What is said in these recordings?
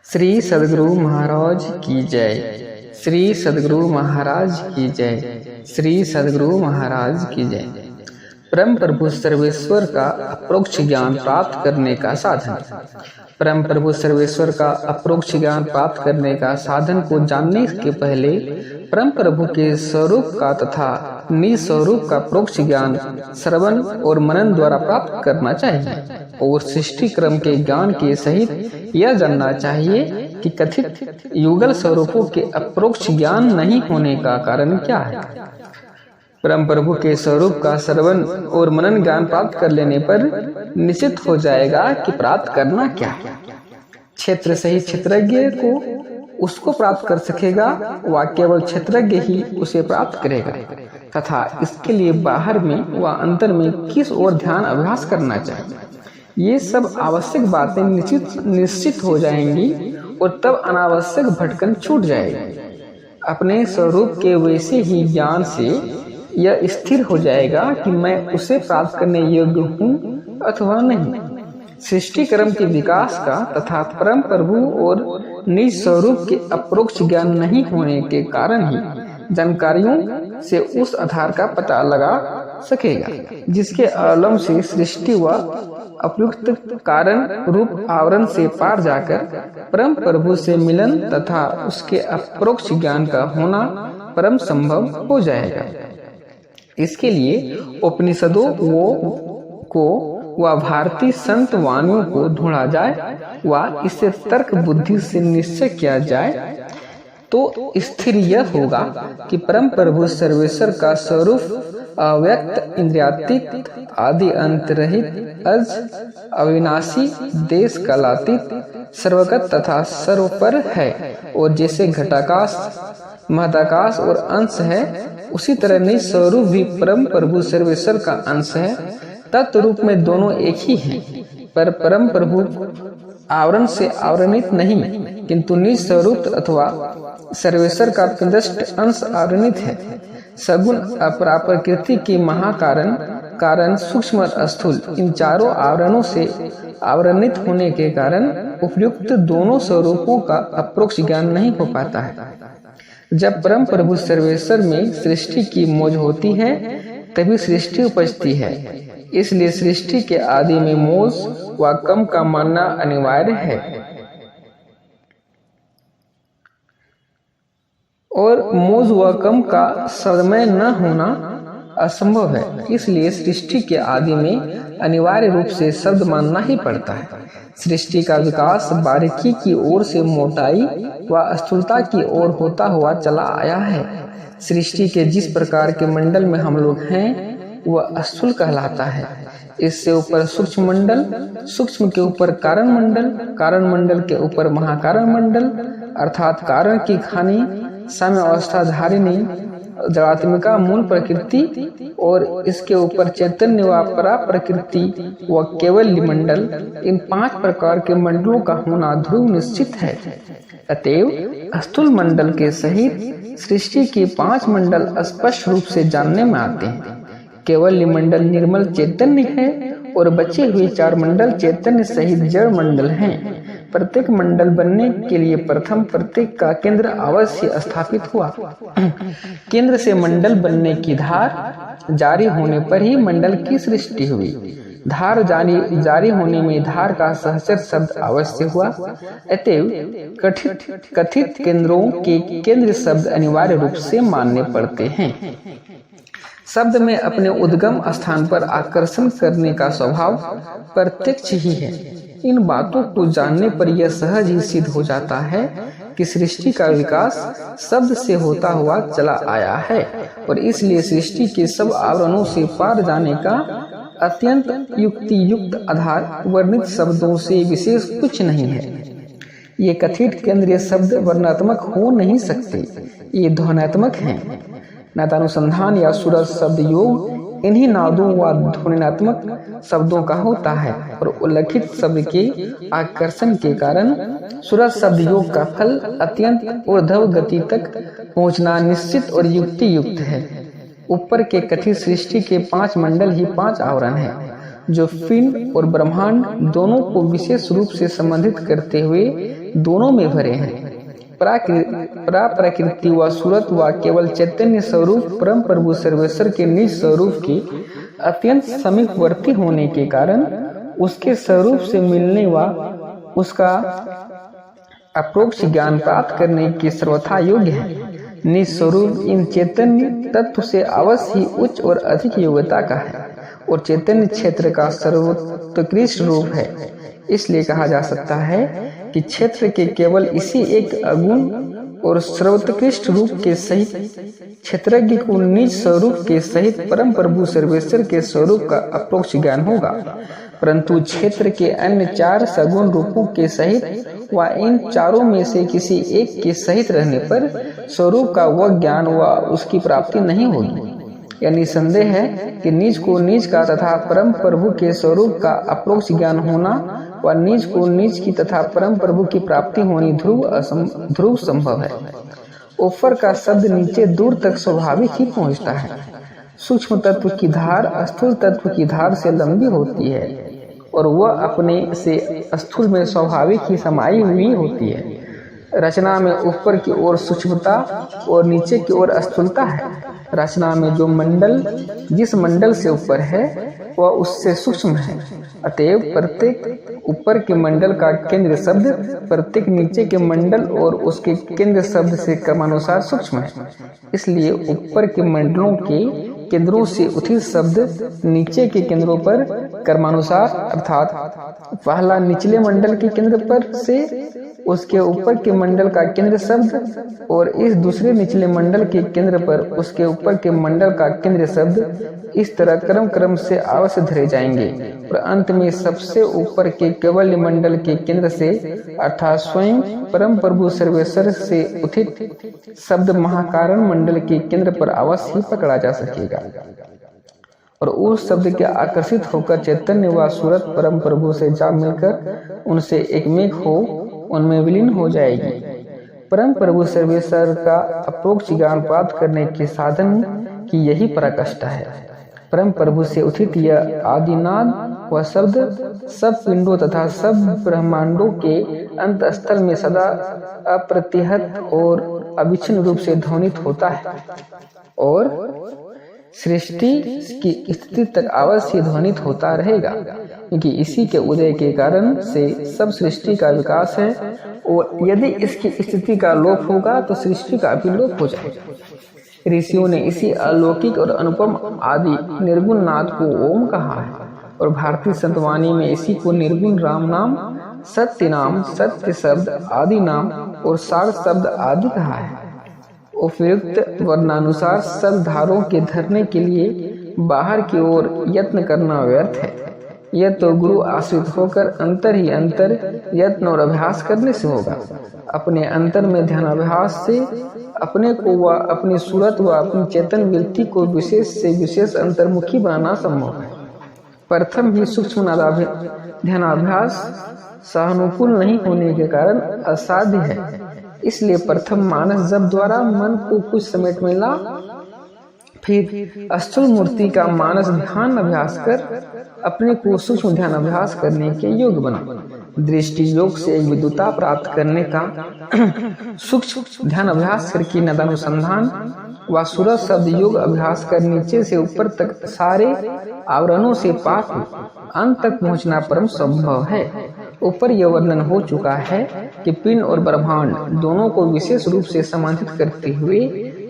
श्री सद्गुरु महाराज की जय। श्री सद्गुरु महाराज की जय। श्री सद्गुरु महाराज की जय। परम प्रभु सर्वेश्वर का अप्रोक्ष ज्ञान प्राप्त करने का साधन। परम प्रभु सर्वेश्वर का अप्रोक्ष ज्ञान प्राप्त करने का साधन को जानने के पहले परम प्रभु के स्वरूप का तथा निज स्वरूप का प्रोक्ष ज्ञान श्रवण और मनन द्वारा प्राप्त करना चाहिए और सृष्टि क्रम के ज्ञान के सहित यह जानना चाहिए कि कथित युगल स्वरूपों के अप्रोक्ष ज्ञान नहीं होने का कारण क्या है। परम प्रभु के स्वरूप का श्रवण और मनन ज्ञान प्राप्त कर लेने पर निश्चित हो जाएगा कि प्राप्त करना क्या है। क्षेत्र सही क्षेत्रज्ञ को उसको प्राप्त कर सकेगा, वह केवल क्षेत्रज्ञ ही उसे प्राप्त करेगा तथा इसके लिए बाहर में व अंतर में किस ओर ध्यान अभ्यास करना चाहिए। ये सब आवश्यक बातें निश्चित हो जाएंगी और तब अनावश्यक भटकन छूट जाएगी। अपने स्वरूप के वैसे ही ज्ञान से यह स्थिर हो जाएगा कि मैं उसे प्राप्त करने योग्य हूँ अथवा नहीं। सृष्टि क्रम के विकास का तथा परम प्रभु और निज स्वरूप के अप्रोक्ष ज्ञान नहीं होने के कारण ही जानकारियों से उस आधार का पता लगा सकेगा जिसके अवलंब से सृष्टि व उपयुक्त कारण रूप आवरण से पार जाकर परम प्रभु से मिलन तथा उसके अप्रोक्ष ज्ञान का होना परम संभव हो जाएगा। इसके लिए उपनिषदों को व भारतीय संत वाणियों को ढूंढा जाए व इसे तर्क बुद्धि से निश्चय किया जाए तो स्थिर यह होगा कि परम प्रभु सर्वेश्वर का स्वरूप अव्यक्त, इंद्रियातीत, आदि अंत रहित, अज, अविनाशी, देश कालातीत, सर्वगत तथा सर्वपर है और जैसे घटाकाश, महदाकाश और अंश है उसी तरह निज स्वरूप भी परम प्रभु सर्वेश्वर का अंश है। तत्व रूप में दोनों एक ही हैं, पर परम प्रभु आवरण से आवरणित नहीं किंतु निज स्वरूप अथवा सर्वेश्वर का पिंडस्थ अंश आवरणित है। सगुण अपराप्रकृति के महाकारण कारण सूक्ष्म स्थूल इन चारों आवरणों से आवरणित होने के कारण उपयुक्त दोनों स्वरूपों का अप्रोक्ष ज्ञान नहीं हो पाता है। जब परम प्रभु सर्वेश्वर में सृष्टि की मौज होती है तभी सृष्टि उपजती है। इसलिए सृष्टि के आदि में मौज व कम का मानना अनिवार्य है और मौज व कम का सदमय न होना असंभव है। इसलिए सृष्टि के आदि में अनिवार्य रूप से शब्द मानना ही पड़ता है। सृष्टि का विकास बारीकी की ओर से मोटाई व स्थूलता की ओर होता हुआ चला आया है। सृष्टि के जिस प्रकार के मंडल में हम लोग हैं वह स्थूल कहलाता है। इससे ऊपर सूक्ष्म मंडल, सूक्ष्म के ऊपर कारण मंडल, कारण मंडल के ऊपर महाकारण मंडल अर्थात कारण की खानी, साम्य अवस्था धारिणी, जड़ात्मिका मूल प्रकृति और इसके ऊपर चैतन्य व परा प्रकृति व केवल्य मंडल, इन 5 प्रकार के मंडलों का होना ध्रुव निश्चित है। अतएव स्थूल मंडल के सहित सृष्टि के 5 मंडल स्पष्ट रूप से जानने में आते हैं। केवल्य मंडल निर्मल चैतन्य है और बचे हुए 4 मंडल चैतन्य सहित जड़ मंडल हैं। प्रत्येक मंडल बनने के लिए प्रथम प्रत्येक का केंद्र अवश्य स्थापित हुआ। केंद्र से मंडल बनने की धार जारी होने पर ही मंडल की सृष्टि हुई। धार जारी होने में धार का सहचर शब्द अवश्य हुआ। अतएव कथित केंद्रों के केंद्र शब्द अनिवार्य रूप से मानने पड़ते हैं। शब्द में अपने उद्गम स्थान पर आकर्षण करने का स्वभाव प्रत्यक्ष ही है। इन बातों को जानने पर यह सहज ही सिद्ध हो जाता है कि सृष्टि का विकास शब्द से होता हुआ चला आया है और इसलिए सृष्टि के सब आवरणों से पार जाने का अत्यंत युक्ति युक्त आधार वर्णित शब्दों से विशेष कुछ नहीं है। ये कथित केंद्रीय शब्द वर्णात्मक हो नहीं सकते, ये ध्वन्यात्मक हैं। नादानुसंधान या सूरज शब्द योग इन्हीं नादों व ध्वनिनात्मक शब्दों का होता है और उल्लिखित शब्द के आकर्षण के कारण सूरज शब्द योग का फल अत्यंत ऊर्ध्व गति तक पहुंचना निश्चित और युक्ति युक्त है। ऊपर के कथित सृष्टि के 5 मंडल ही 5 आवरण हैं जो पिंड और ब्रह्मांड दोनों को विशेष रूप से संबंधित करते हुए दोनों में भरे हैं। प्रकृति व सूरत व केवल चैतन्य स्वरूप परम प्रभु सर्वेश्वर के निज स्वरूप के अत्यंत समीपवर्ती होने के कारण उसके स्वरूप से मिलने व उसका अप्रोक्ष ज्ञान प्राप्त करने के सर्वथा योग्य है। निज स्वरूप इन चैतन्य तत्व से अवश्य ही उच्च और अधिक योग्यता का है और चैतन्य क्षेत्र का सर्वोत्कृष्ट रूप है। इसलिए कहा जा सकता है कि क्षेत्र के केवल इसी एक अगुण और सर्वोत्कृष्ट रूप के सहित क्षेत्रज्ञ को निज स्वरूप के सहित परम प्रभु सर्वेश्वर के स्वरूप का अप्रोक्ष ज्ञान होगा। परंतु क्षेत्र के अन्य 4 सगुण रूपों के सहित व इन चारों में से किसी एक के सहित रहने पर स्वरूप का वह ज्ञान व उसकी प्राप्ति नहीं होगी। यह निसंदेह है कि निज को निज का तथा परम प्रभु के स्वरूप का अप्रोक्ष ज्ञान होना व निज को निज की तथा परम प्रभु की प्राप्ति होनी ध्रुव संभव है। ऊपर का शब्द नीचे दूर तक स्वाभाविक ही पहुँचता है। सूक्ष्म तत्व की धार स्थूल तत्व की धार से लंबी होती है और वह अपने से स्थूल में स्वाभाविक ही समाई हुई होती है। रचना में ऊपर की ओर सूक्ष्मता और नीचे की ओर स्थूलता है। रचना में जो मंडल जिस मंडल से ऊपर है वह उससे सूक्ष्म है। अतएव प्रत्येक ऊपर के मंडल का केंद्र शब्द प्रत्येक नीचे के मंडल और उसके केंद्र शब्द से क्रमानुसार सूक्ष्म है। इसलिए ऊपर के मंडलों के केंद्रों से उचित शब्द नीचे के केंद्रों पर क्रमानुसार अर्थात पहला निचले मंडल के केंद्र पर से उसके ऊपर के मंडल का केंद्र शब्द और इस दूसरे निचले मंडल के केंद्र पर उसके ऊपर के मंडल का केंद्र शब्द इस तरह क्रम से अवश्य धरे जाएंगे और अंत में सबसे ऊपर के केवल मंडल के केंद्र से अर्थात स्वयं परम प्रभु सर्वेश्वर से उचित शब्द महाकारण मंडल के केंद्र पर अवश्य ही पकड़ा जा सकेगा और उस शब्द के आकर्षित होकर चैतन्य व सूरत परम प्रभु से जा मिलकर उनसे एकमेक हो उनमें विलीन हो जाएगी। परम प्रभु सर्वेश्वर का अप्रोक्ष ज्ञान प्राप्त करने के साधन की यही पराकाष्ठा है। परम प्रभु से उचित यह आदिनाद व शब्द सब पिंडों तथा सब ब्रह्मांडों के अंतस्थल में सदा अप्रतिहत और अविच्छिन्न रूप से ध्वनित होता है और सृष्टि की स्थिति तक अवश्य ध्वनित होता रहेगा, क्योंकि इसी के उदय के कारण से सब सृष्टि का विकास है और यदि इसकी स्थिति का लोप होगा तो सृष्टि का भी लोप हो जाएगा। ऋषियों ने इसी अलौकिक और अनुपम आदि निर्गुण नाद को ओम कहा है और भारतीय संतवाणी में इसी को निर्गुण राम नाम, सत्य नाम, सत्य शब्द, आदि नाम और सार शब्द आदि कहा है। उपयुक्त वर्णानुसार सब धारों के धरने के लिए बाहर की ओर यत्न करना व्यर्थ है। यह तो गुरु आश्रित होकर अंतर ही अंतर यत्न और अभ्यास करने से होगा। अपने अंतर में ध्यानाभ्यास से अपने को व अपनी सूरत व अपनी चेतन व्यक्ति को विशेष से विशेष अंतर्मुखी बनाना संभव है। प्रथम भी सूक्ष्म ध्यानाभ्यास सहानुकूल नहीं होने के कारण असाध्य है। इसलिए प्रथम मानस जप द्वारा मन को कुछ समेट में ला, फिर स्थूल मूर्ति का मानस ध्यान अभ्यास कर अपने को सूक्ष्म ध्यान अभ्यास करने के योग्य बना। दृष्टि योग से एक विद्युता प्राप्त करने का सूक्ष्म ध्यान अभ्यास करके नदानुसंधान व सूरत शब्द योग अभ्यास कर नीचे से ऊपर तक सारे आवरणों से पार अंत तक पहुंचना परम संभव है। ऊपर यह वर्णन हो चुका है कि पिंड और ब्रह्मांड दोनों को विशेष रूप से समाहित करते हुए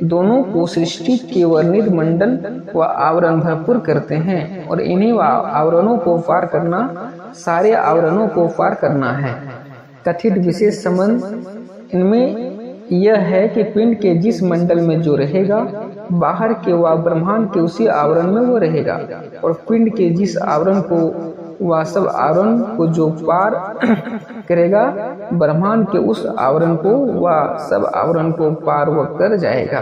दोनों को सृष्टि के वर्णित मंडल व आवरण भरपूर करते हैं और इन्हीं आवरणों को पार करना सारे आवरणों को पार करना है। कथित विशेष संबंध इनमें यह है कि पिंड के जिस मंडल में जो रहेगा बाहर के व ब्रह्मांड के उसी आवरण में वो रहेगा और पिंड के जिस आवरण को वह सब आवरण को जो पार करेगा ब्रह्मांड के उस आवरण को वह सब आवरण को पार वो कर जाएगा।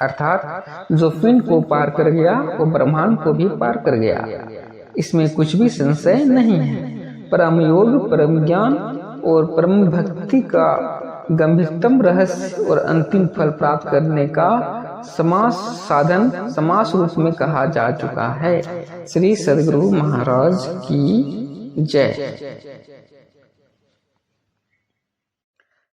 अर्थात जो पिंड को पार कर गया वो ब्रह्मांड को भी पार कर गया। इसमें कुछ भी संशय नहीं है। परम योग, परम ज्ञान और परम भक्ति का गंभीरतम रहस्य और अंतिम फल प्राप्त करने का समास साधन समास रूप में कहा जा चुका है। श्री सद्गुरु महाराज की जय।